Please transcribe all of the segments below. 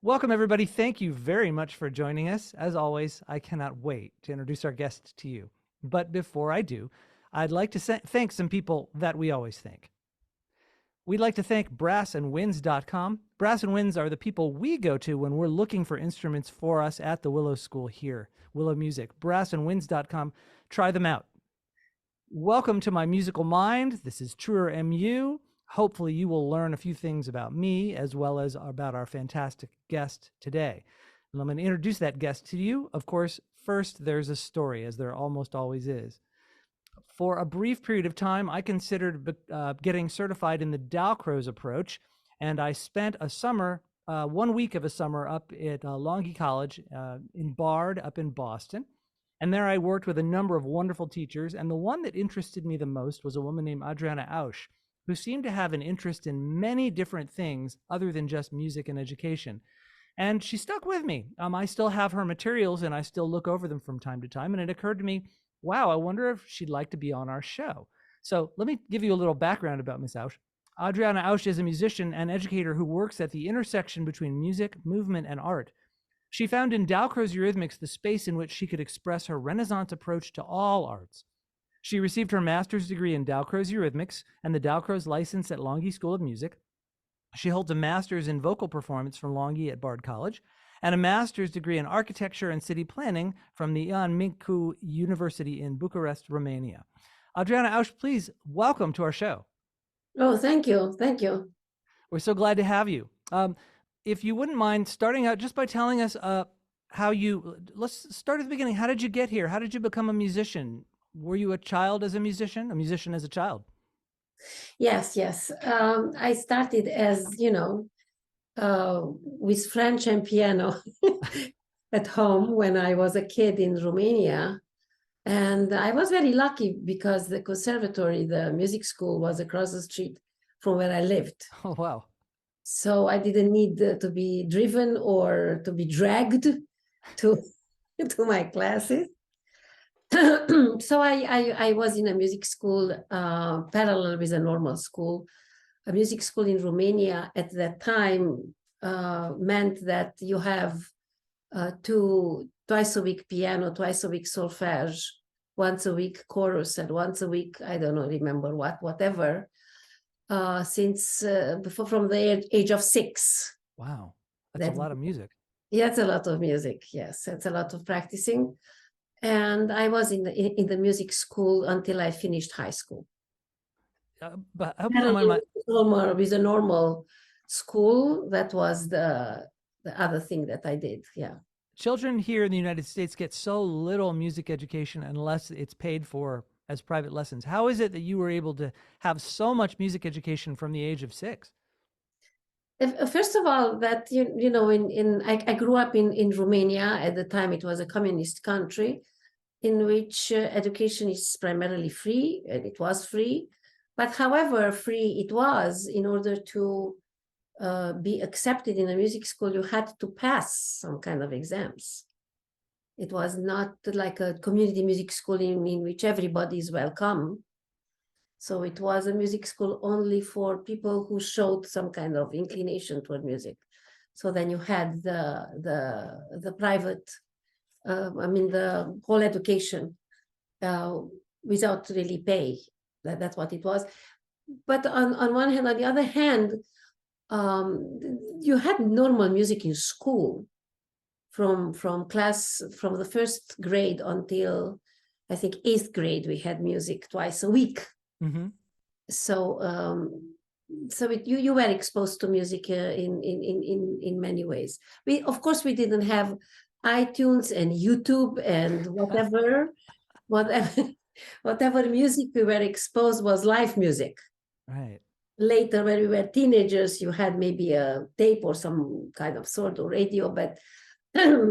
Welcome, everybody. Thank you very much for joining us. As always, I cannot wait to introduce our guest to you. But before I do, I'd like to thank some people that we always thank. We'd like to thank brassandwinds.com. Brass and Winds are the people we go to when we're looking for instruments for us at the Willow School here, Willow Music. Brassandwinds.com. Try them out. Welcome to my musical mind. This is Truer MU. Hopefully you will learn a few things about me as well as about our fantastic guest today. And I'm going to introduce that guest to you. Of course, first there's a story, as there almost always is. For a brief period of time, I considered getting certified in the Dalcroze approach, and I spent a summer, 1 week of a summer up at Longy College in Bard up in Boston. And there I worked with a number of wonderful teachers, and the one that interested me the most was a woman named Adrianna Ausch, who seemed to have an interest in many different things other than just music and education. And she stuck with me. I still have her materials and I still look over them from time to time. And it occurred to me, wow, I wonder if she'd like to be on our show. So let me give you a little background about Miss Ausch. Adrianna Ausch is a musician and educator who works at the intersection between music, movement, and art. She found in Dalcroze Eurythmics the space in which she could express her Renaissance approach to all arts. She received her master's degree in Dalcroze Eurythmics and the Dalcroze license at Longy School of Music. She holds a master's in vocal performance from Longy at Bard College and a master's degree in architecture and city planning from the Ioan Mincu University in Bucharest, Romania. Adrianna Ausch, please welcome to our show. Oh, thank you. Thank you. We're so glad to have you. If you wouldn't mind starting out just by telling us let's start at the beginning. How did you get here? How did you become a musician? Were you a child as a musician as a child? Yes. I started as, with French and piano at home when I was a kid in Romania. And I was very lucky because the conservatory, the music school, was across the street from where I lived. Oh, wow. So I didn't need to be driven or to be dragged to my classes. So I was in a music school parallel with a normal school. A music school in Romania at that time meant that you have twice a week piano, twice a week solfège, once a week chorus, and once a week, I don't know, remember whatever, since from the age of 6. Wow, that's a lot of music. Yeah, it's a lot of music. Yes, it's a lot of practicing. And I was in the music school until I finished high school. But I hope you don't mind with a normal school, that was the other thing that I did. Yeah. Children here in the United States get so little music education unless it's paid for as private lessons. How is it that you were able to have so much music education from the age of 6? First of all, that I grew up in Romania. At the time, it was a communist country in which education is primarily free, and it was free. But however free it was, in order to be accepted in a music school, you had to pass some kind of exams. It was not like a community music school in which everybody is welcome. So it was a music school only for people who showed some kind of inclination toward music. So then you had the private, the whole education without really pay. That's what it was. But on one hand, on the other hand, you had normal music in school from the first grade until I think 8th grade. We had music twice a week. Mm-hmm. So you were exposed to music in many ways. Of course we didn't have iTunes and YouTube and whatever music we were exposed was live music. Right. Later, when we were teenagers, you had maybe a tape or some kind of sort of radio, but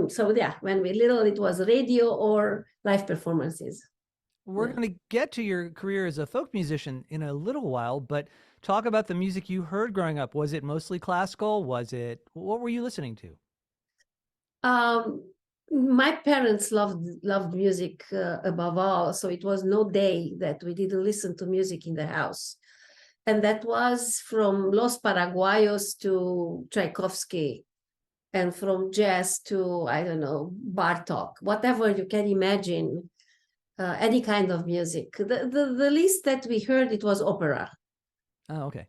so yeah, when we were little, it was radio or live performances. We're going to get to your career as a folk musician in a little while, but talk about the music you heard growing up. Was it mostly classical? What were you listening to? My parents loved music above all, so it was no day that we didn't listen to music in the house. And that was from Los Paraguayos to Tchaikovsky and from jazz to, I don't know, Bartok, whatever you can imagine, any kind of music. The least that we heard, it was opera. Oh, okay.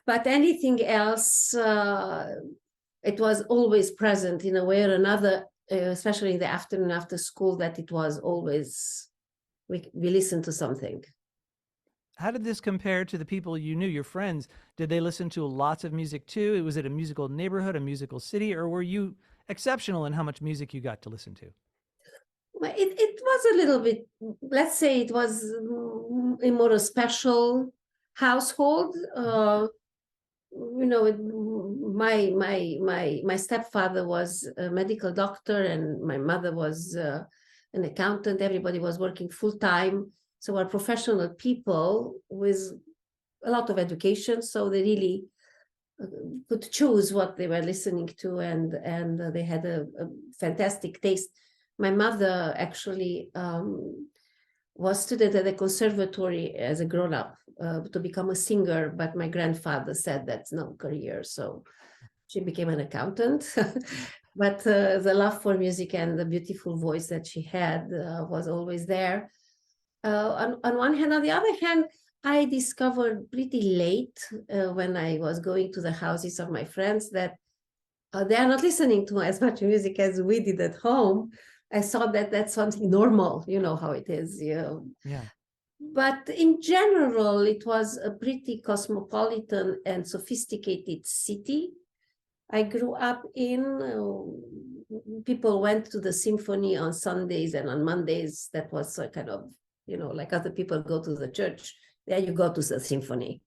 But anything else, it was always present in a way or another, especially in the afternoon after school, that it was always, we listened to something. How did this compare to the people you knew, your friends? Did they listen to lots of music too? Was it a musical neighborhood, a musical city, or were you exceptional in how much music you got to listen to? Well, it was a little bit, let's say it was a more special household. You know, my stepfather was a medical doctor, and my mother was an accountant. Everybody was working full time, so we're professional people with a lot of education. So they really could choose what they were listening to, and they had a fantastic taste. My mother actually was student at the conservatory as a grown-up to become a singer, but my grandfather said that's no career, so she became an accountant. But the love for music and the beautiful voice that she had was always there. On one hand, on the other hand, I discovered pretty late when I was going to the houses of my friends that they are not listening to as much music as we did at home. I saw that that's something normal, you know how it is, you know. Yeah. But in general, it was a pretty cosmopolitan and sophisticated city. I grew up in, people went to the symphony on Sundays and on Mondays. That was a kind of, you know, like other people go to the church, there you go to the symphony.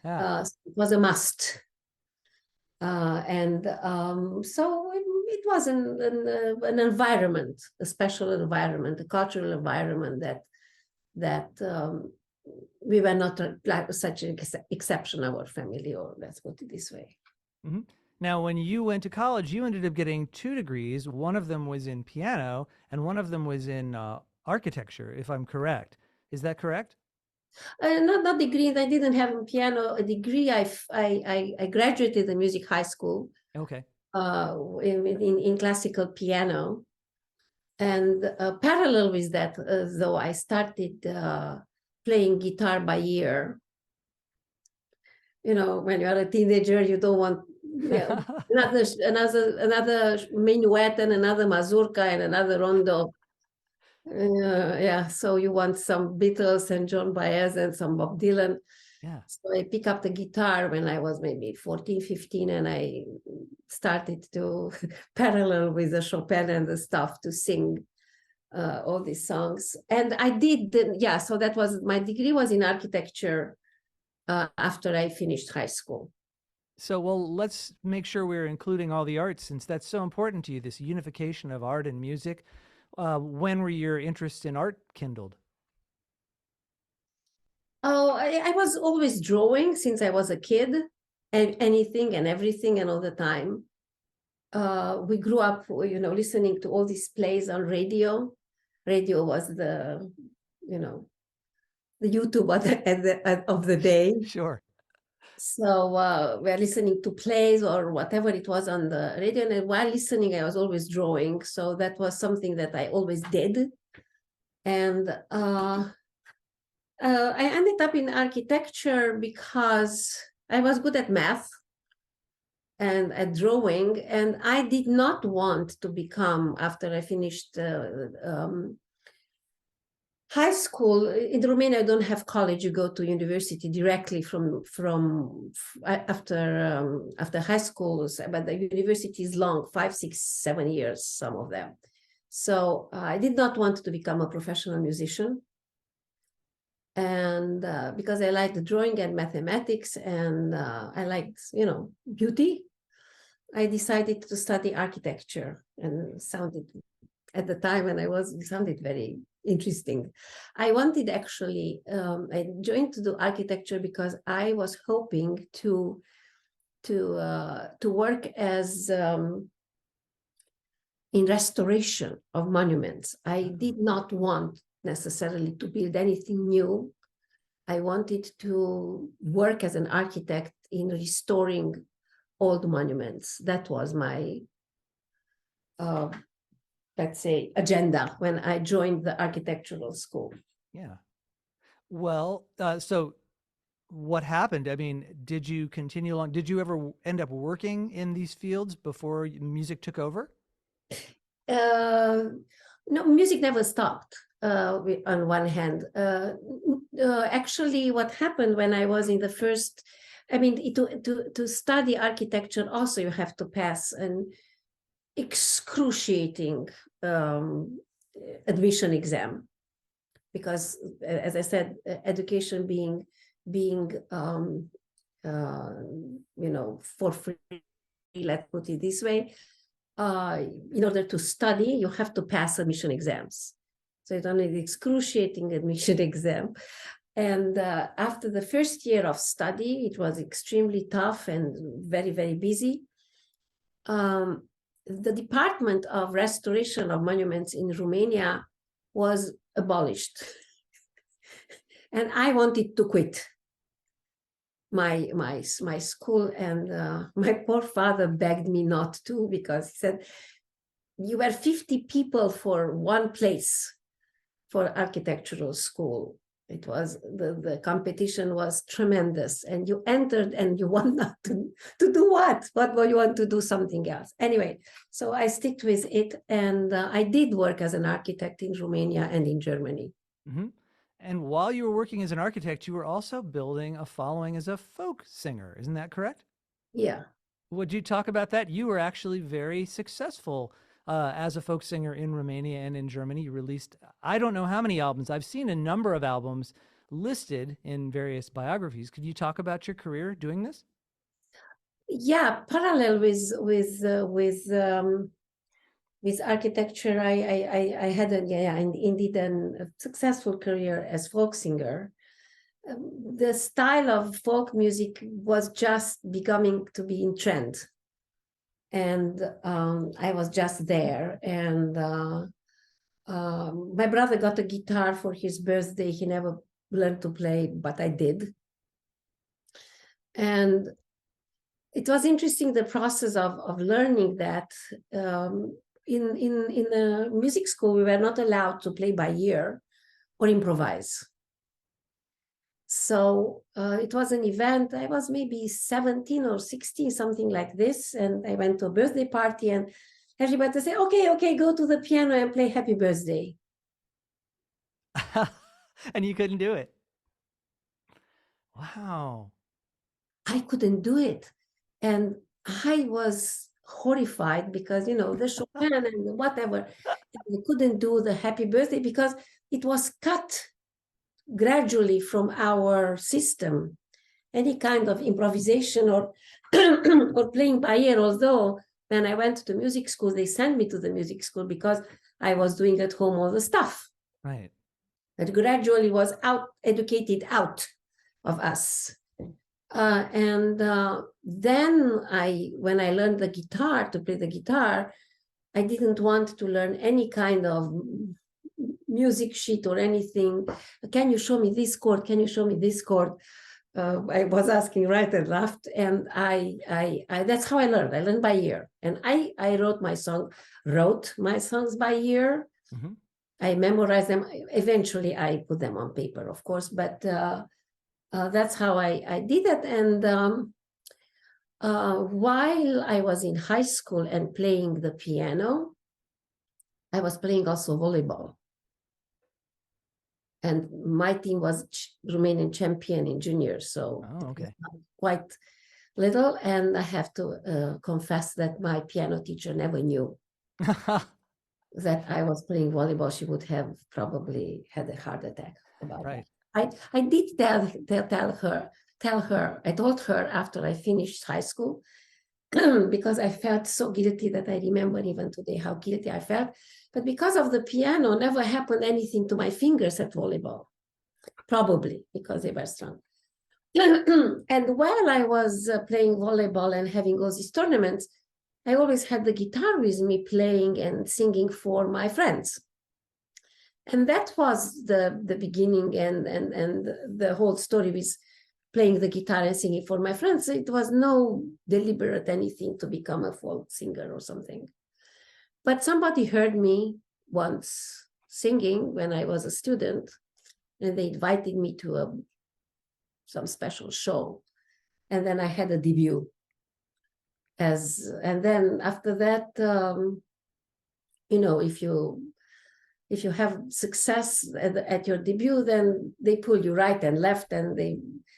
Yeah. It was a must. So it was an environment, a special environment, a cultural environment that we were not such an exception, our family, or let's put it this way. Mm-hmm. Now, when you went to college, you ended up getting 2 degrees. One of them was in piano, and one of them was in architecture, if I'm correct. Is that correct? Not degree. I didn't have a piano a degree. I graduated in music high school. Okay. In classical piano, and parallel with that, though, I started playing guitar by ear. You know, when you're a teenager, you don't want another minuet and another mazurka and another rondo. Yeah, so you want some Beatles and John Baez and some Bob Dylan. Yeah. So I picked up the guitar when I was maybe 14, 15, and I started to parallel with the Chopin and the stuff to sing all these songs. And I did, yeah, so that was, my degree was in architecture after I finished high school. So, well, let's make sure we're including all the arts since that's so important to you, this unification of art and music. When were your interests in art kindled? Oh, I was always drawing since I was a kid, and anything and everything and all the time. We grew up, you know, listening to all these plays on radio. Radio was the, you know, the YouTube of the day. Sure. So we're listening to plays or whatever it was on the radio. And while listening, I was always drawing. So that was something that I always did. And I ended up in architecture because I was good at math and at drawing. And I did not want to become, after I finished high school in Romania, I don't have college. You go to university directly from after high school, but the university is long, 5, 6, 7 years, some of them. So I did not want to become a professional musician, and because I liked drawing and mathematics, and I liked, you know, beauty, I decided to study architecture, and sounded at the time, and sounded very interesting. I wanted actually, I joined to do architecture because I was hoping to work as in restoration of monuments. I did not want necessarily to build anything new. I wanted to work as an architect in restoring old monuments. That was my, let's say, agenda when I joined the architectural school. Yeah. Well, so what happened? I mean, did you continue along? Did you ever end up working in these fields before music took over? No, music never stopped. On one hand, actually, what happened when I was in the first, I mean, to study architecture, also you have to pass an excruciating admission exam, because, as I said, education being for free, let's put it this way. In order to study, you have to pass admission exams. So it's only the excruciating admission exam. And after the first year of study, it was extremely tough and very, very busy. The Department of Restoration of Monuments in Romania was abolished. And I wanted to quit my school, and my poor father begged me not to, because he said, you were 50 people for one place for architectural school. It was, the competition was tremendous, and you entered and you want not to do what you want to do something else. Anyway, so I stick with it, and I did work as an architect in Romania and in Germany. Mm-hmm. And while you were working as an architect, you were also building a following as a folk singer. Isn't that correct? Yeah. Would you talk about that? You were actually very successful as a folk singer in Romania and in Germany. You released, I don't know how many albums. I've seen a number of albums listed in various biographies. Could you talk about your career doing this? Yeah, parallel with architecture, I had indeed a successful career as folk singer. The style of folk music was just becoming to be in trend, and I was just there. And my brother got a guitar for his birthday. He never learned to play, but I did. And it was interesting, the process of learning that. In the music school, we were not allowed to play by ear or improvise. So it was an event. I was maybe 17 or 16, something like this. And I went to a birthday party, and everybody said, okay, go to the piano and play Happy Birthday. And you couldn't do it. Wow. I couldn't do it. And I was horrified, because, the Chopin and whatever, I couldn't do the Happy Birthday because it was cut gradually from our system. Any kind of improvisation or or playing by ear, although when I went to music school, they sent me to the music school because I was doing at home all the stuff. Right. That gradually was educated out of us. And then when I learned the guitar, to play the guitar, I didn't want to learn any kind of music sheet or anything. Can you show me this chord? Can you show me this chord? I was asking right and left, and I that's how I learned. I learned by ear, and I wrote my songs by ear. Mm-hmm. I memorized them. Eventually, I put them on paper, of course, but that's how I did it. And while I was in high school and playing the piano, I was playing also volleyball. And my team was Romanian champion in juniors, so quite little. And I have to confess that my piano teacher never knew that I was playing volleyball. She would have probably had a heart attack about that. I did tell her. I told her after I finished high school, because I felt so guilty that I remember even today how guilty I felt. But because of the piano, never happened anything to my fingers at volleyball, probably because they were strong. And while I was playing volleyball and having all these tournaments, I always had the guitar with me, playing and singing for my friends. And that was the beginning and the whole story with playing the guitar and singing for my friends. It was no deliberate anything to become a folk singer or something. But somebody heard me once singing when I was a student, and they invited me to some special show. And then I had a debut. And then after that, if you have success at your debut, then they pull you right and left, and they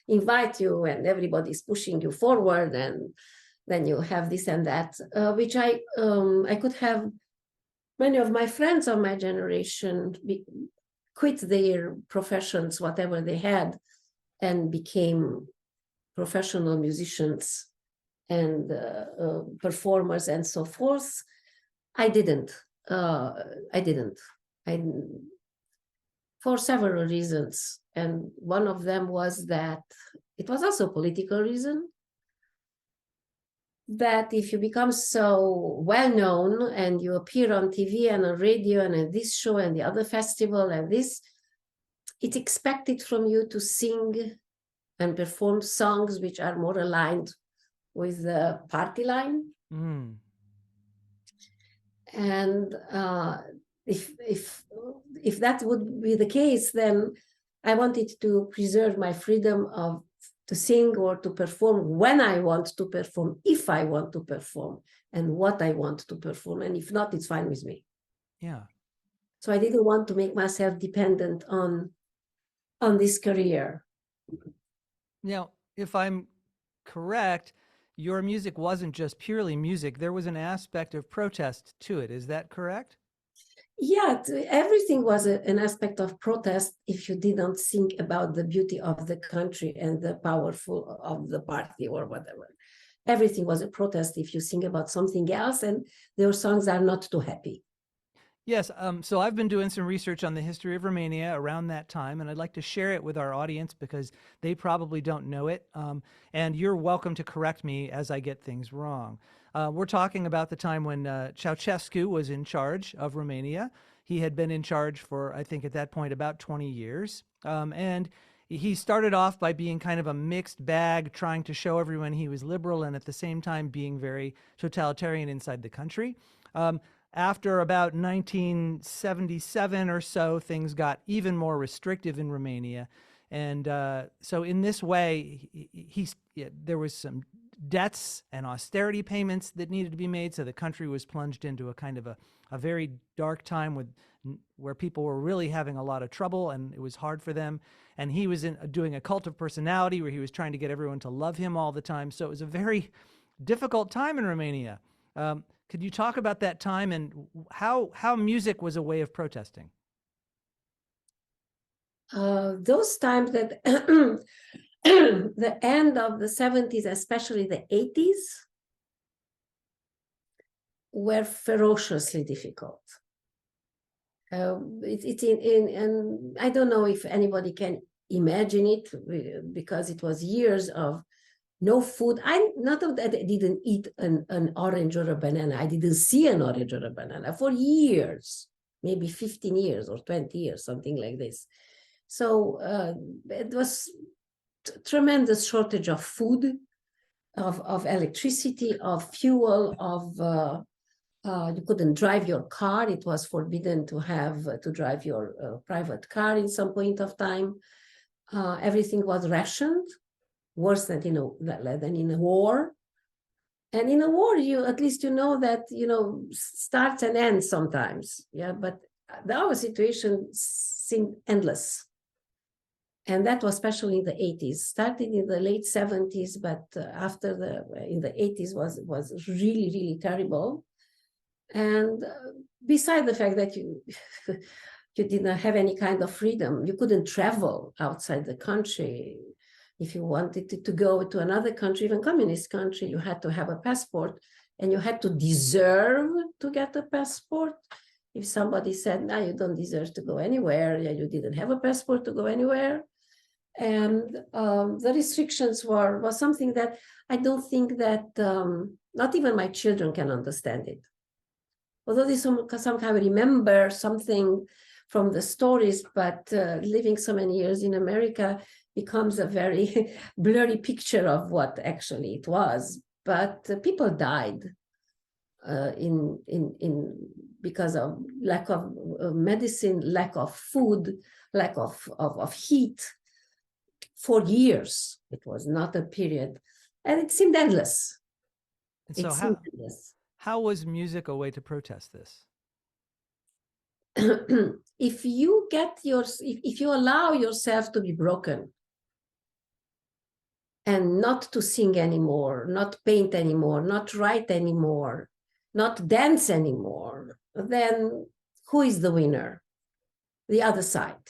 invite you, and everybody's pushing you forward, and then you have this and that, which I could have. Many of my friends of my generation quit their professions, whatever they had, and became professional musicians and performers and so forth. I didn't. For several reasons. And one of them was that it was also a political reason, that if you become so well known and you appear on TV and on radio and at this show and the other festival and this, it's expected from you to sing and perform songs which are more aligned with the party line. Mm. And if that would be the case, then I wanted to preserve my freedom to sing or to perform when I want to perform, if I want to perform, and what I want to perform. And if not, it's fine with me. Yeah. So I didn't want to make myself dependent on this career. Now, if I'm correct, your music wasn't just purely music. There was an aspect of protest to it. Is that correct? Yeah, everything was an aspect of protest if you didn't think about the beauty of the country and the powerful of the party or whatever. Everything was a protest if you think about something else, and their songs are not too happy. Yes. So I've been doing some research on the history of Romania around that time, and I'd like to share it with our audience because they probably don't know it. And you're welcome to correct me as I get things wrong. We're talking about the time when Ceausescu was in charge of Romania. He had been in charge for, I think at that point, about 20 years. And he started off by being kind of a mixed bag, trying to show everyone he was liberal and at the same time being very totalitarian inside the country. After about 1977 or so, things got even more restrictive in Romania. And so in this way, there was some debts and austerity payments that needed to be made. So the country was plunged into a kind of a very dark time where people were really having a lot of trouble, and it was hard for them. And he was doing a cult of personality where he was trying to get everyone to love him all the time. So it was a very difficult time in Romania. Could you talk about that time and how music was a way of protesting? Those times that the end of the 70s, especially the 80s, were ferociously difficult. It's and I don't know if anybody can imagine it, because it was years of no food. Not that I didn't eat an orange or a banana. I didn't see an orange or a banana for years, maybe 15 years or 20 years, something like this. So it was tremendous shortage of food, of electricity, of fuel, you couldn't drive your car. It was forbidden to drive your private car in some point of time. Everything was rationed, worse than in a war. And in a war, at least you know that starts and ends sometimes. Yeah, but our situation seemed endless. And that was especially in the 80s, started in the late 70s, but in the 80s was really, really terrible. And beside the fact that you didn't have any kind of freedom, you couldn't travel outside the country. If you wanted to go to another country, even communist country, you had to have a passport, and you had to deserve to get a passport. If somebody said, no, you don't deserve to go anywhere, you didn't have a passport to go anywhere. And the restrictions was something that I don't think that not even my children can understand it. Although they somehow remember something from the stories, but living so many years in America, becomes a very blurry picture of what actually it was. But people died because of lack of medicine, lack of food, lack of heat for years. It was not a period, and it seemed endless. And so how was music a way to protest this? If you if you allow yourself to be broken and not to sing anymore, not paint anymore, not write anymore, not dance anymore, then who is the winner? The other side.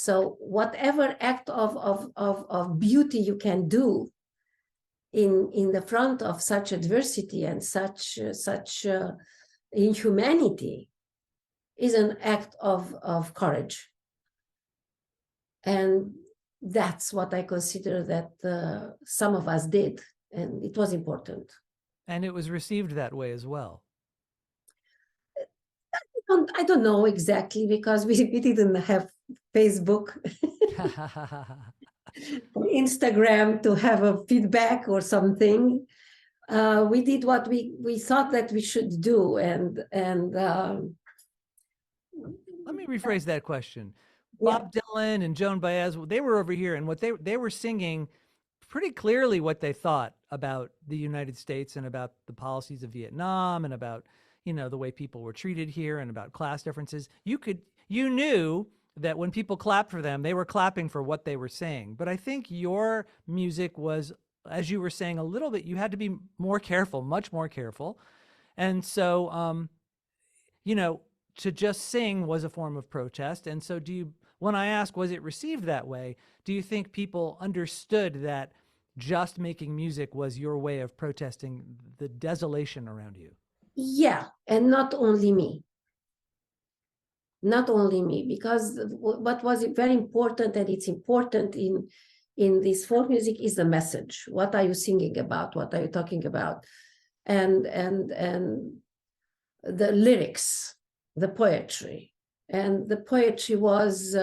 So whatever act of beauty you can do in the front of such adversity and such inhumanity is an act of courage. And that's what I consider that some of us did, and it was important. And it was received that way as well. I don't know exactly, because we didn't have Facebook or Instagram to have a feedback or something. We did what we thought that we should do, and let me rephrase that question. Yeah. Bob Dylan and Joan Baez, they were over here, and what they were singing pretty clearly what they thought about the United States and about the policies of Vietnam and about, you know, the way people were treated here and about class differences. You knew that when people clapped for them, they were clapping for what they were saying. But I think your music was, as you were saying a little bit, you had to be more careful, much more careful. And so, you know, to just sing was a form of protest. And so when I ask, was it received that way? Do you think people understood that just making music was your way of protesting the desolation around you? Yeah, and not only me. Not only me, because what was very important, and it's important in this folk music, is the message. What are you singing about? What are you talking about? And the lyrics, the poetry. And the poetry was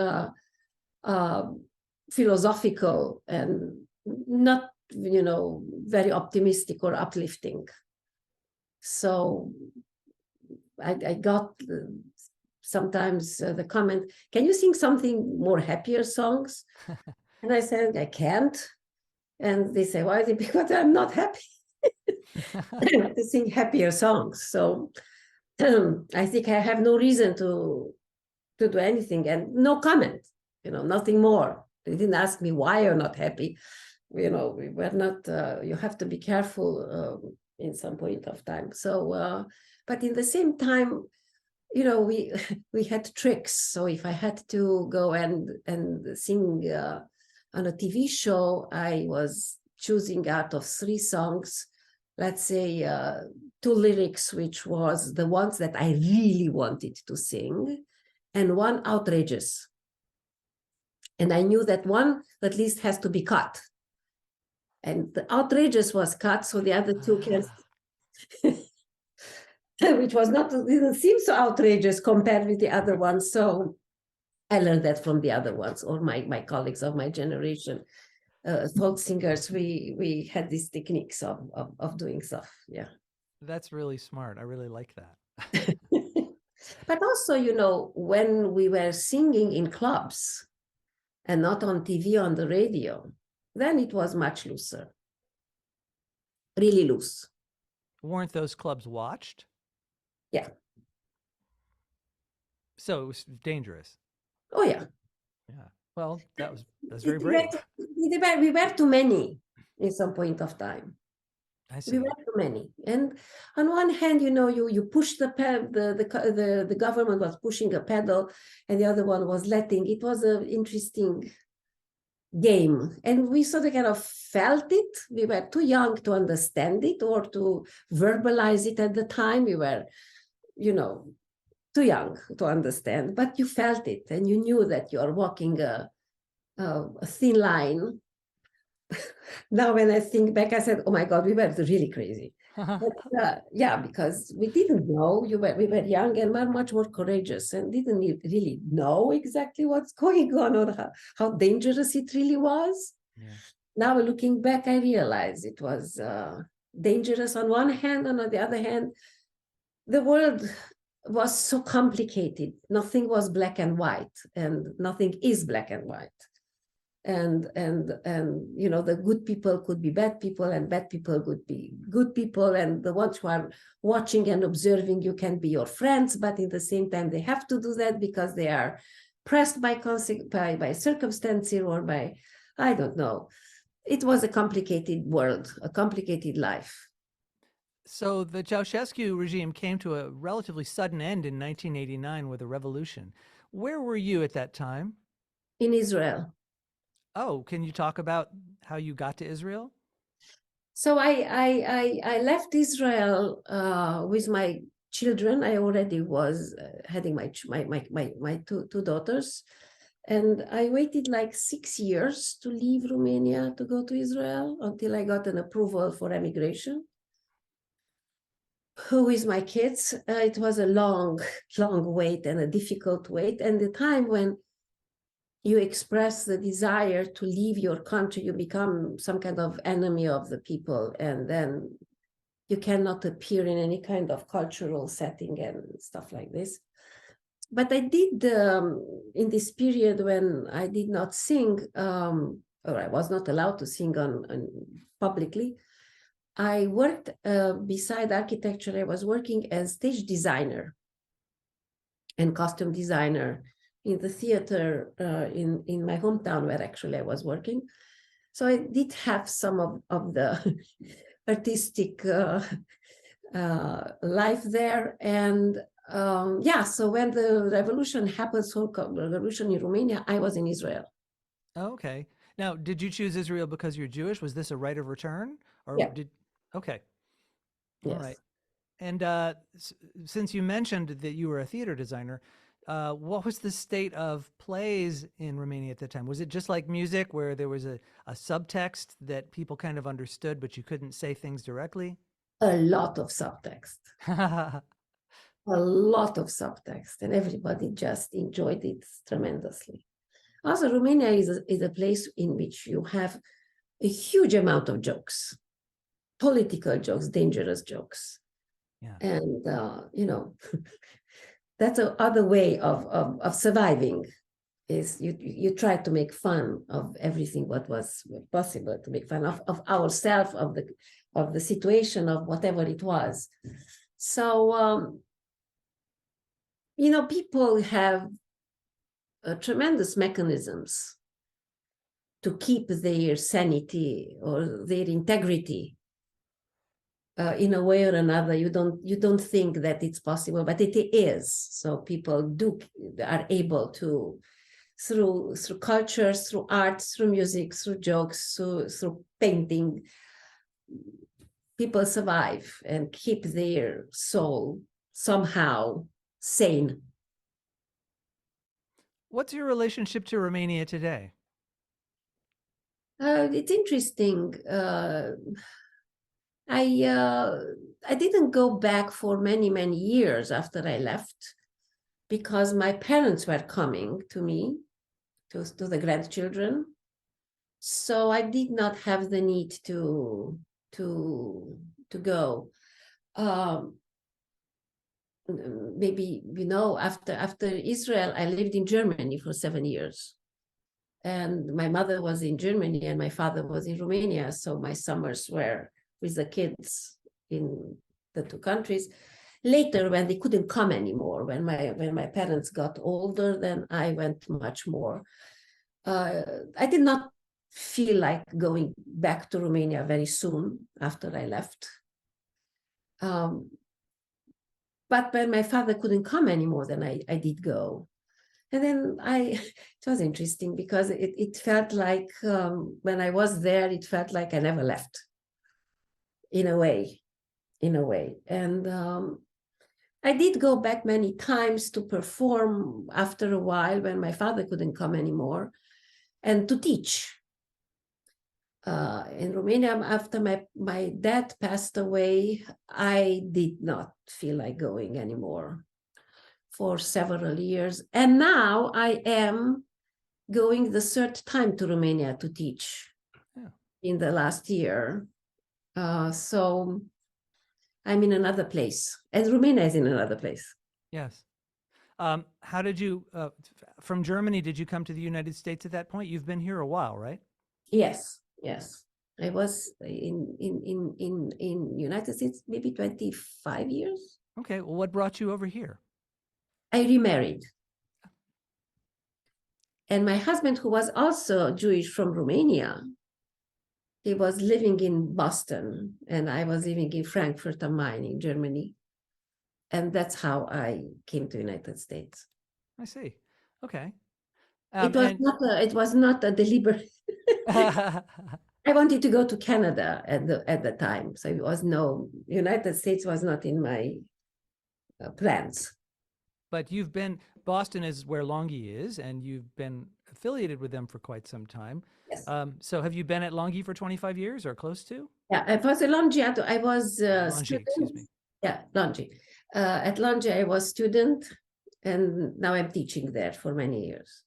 philosophical and not, you know, very optimistic or uplifting. So I got sometimes the comment, can you sing something more happier songs? And I said, I can't. And they say, why is it? Because I'm not happy to sing happier songs. So I think I have no reason to do anything, and no comment, you know, nothing more. They didn't ask me why you're not happy. You know, we were not, you have to be careful in some point of time. So, but in the same time, you know, we had tricks. So if I had to go and sing on a TV show, I was choosing out of 3 songs, let's say 2 lyrics, which was the ones that I really wanted to sing, and 1 outrageous. And I knew that one at least has to be cut. And the outrageous was cut, so the other 2 can, which was not, didn't seem so outrageous compared with the other ones. So I learned that from the other ones, or my colleagues of my generation, folk singers. We had these techniques of doing stuff. Yeah. That's really smart. I really like that. But also, you know, when we were singing in clubs and not on TV, on the radio, then it was much looser, really loose. Weren't those clubs watched? Yeah. So it was dangerous. Oh, yeah. Yeah. Well, that's very brave. We were too many in some point of time. I see. We were too many. And on one hand, you know, you push the government was pushing a pedal, and the other one was letting. It was an interesting game, and we sort of kind of felt it. We were too young to understand it or to verbalize it at the time. We were, you know, too young to understand, but you felt it, and you knew that you are walking a thin line. Now, when I think back, I said, oh my God, we were really crazy. Yeah, because we didn't know. We were young and were much more courageous and didn't really know exactly what's going on or how dangerous it really was. Yeah. Now, looking back, I realize it was dangerous on one hand, and on the other hand, the world was so complicated. Nothing was black and white, and nothing is black and white. And you know, the good people could be bad people, and bad people could be good people, and the ones who are watching and observing you can be your friends, but in the same time they have to do that because they are pressed by circumstances or by, I don't know. It was a complicated world, a complicated life. So the Ceausescu regime came to a relatively sudden end in 1989 with a revolution. Where were you at that time? In Israel. Oh, can you talk about how you got to Israel? So I left Israel with my children. I already was having my two daughters, and I waited like 6 years to leave Romania to go to Israel until I got an approval for emigration. With my kids, it was a long, long wait and a difficult wait, and the time when you express the desire to leave your country, you become some kind of enemy of the people, and then you cannot appear in any kind of cultural setting and stuff like this. But I did, in this period when I did not sing, or I was not allowed to sing on publicly, I worked beside architecture. I was working as stage designer and costume designer in the theater in my hometown where actually I was working. So I did have some of the artistic life there. And yeah, so when the revolution happened, so-called revolution in Romania, I was in Israel. Oh, okay. Now, did you choose Israel because you're Jewish? Was this a right of return, or Yeah, did? Okay, all right. yes. And since you mentioned that you were a theater designer, what was the state of plays in Romania at the time? Was it just like music, where there was a subtext that people kind of understood, but you couldn't say things directly? A lot of subtext, Oh, a lot of subtext, and everybody just enjoyed it tremendously. Also, Romania is a place in which you have a huge amount of jokes, political jokes, dangerous jokes. yeah. And, you know, that's a other way of surviving is you try to make fun of everything what was possible to make fun of ourselves, of the situation, of whatever it was. So, you know, people have tremendous mechanisms to keep their sanity or their integrity in a way or another. You don't think that it's possible, but it is. So people are able to, through cultures, through art, through music, through jokes, through painting, people survive and keep their soul somehow sane. What's your relationship to Romania today? It's interesting. I didn't go back for many years after I left because my parents were coming to me, to the grandchildren. So I did not have the need to go. Um, Maybe you know, after Israel, I lived in Germany for 7 years, and my mother was in Germany and my father was in Romania. So my summers were with the kids in the two countries. Later, when they couldn't come anymore, when my parents got older, then I went much more. I did not feel like going back to Romania very soon after I left. But when my father couldn't come anymore, then I did go. And then it was interesting because it felt like when I was there, it felt like I never left in a way. And I did go back many times to perform after a while when my father couldn't come anymore and to teach. in Romania, after my dad passed away, I did not feel like going anymore for several years. And now I am going the third time to Romania to teach in the last year. So I'm in another place, and Romania is in another place. Yes. How did you, from Germany, did you come to the United States at that point? You've been here a while, right? Yes, yes. I was in United States maybe 25 years. Okay. Well, what brought you over here? I remarried. And my husband, who was also Jewish from Romania, he was living in Boston, and I was living in Frankfurt am Main in Germany. And that's how I came to United States. I see. Okay. It was not a deliberate. I wanted to go to Canada at the time, so it was United States was not in my plans. But Boston is where Longy is, and you've been affiliated with them for quite some time. Yes. So have you been at Longy for 25 years or close to? Yeah, I was a Longy. I was Longy, excuse me. Yeah, Longy. At Longy, I was student, and now I'm teaching there for many years.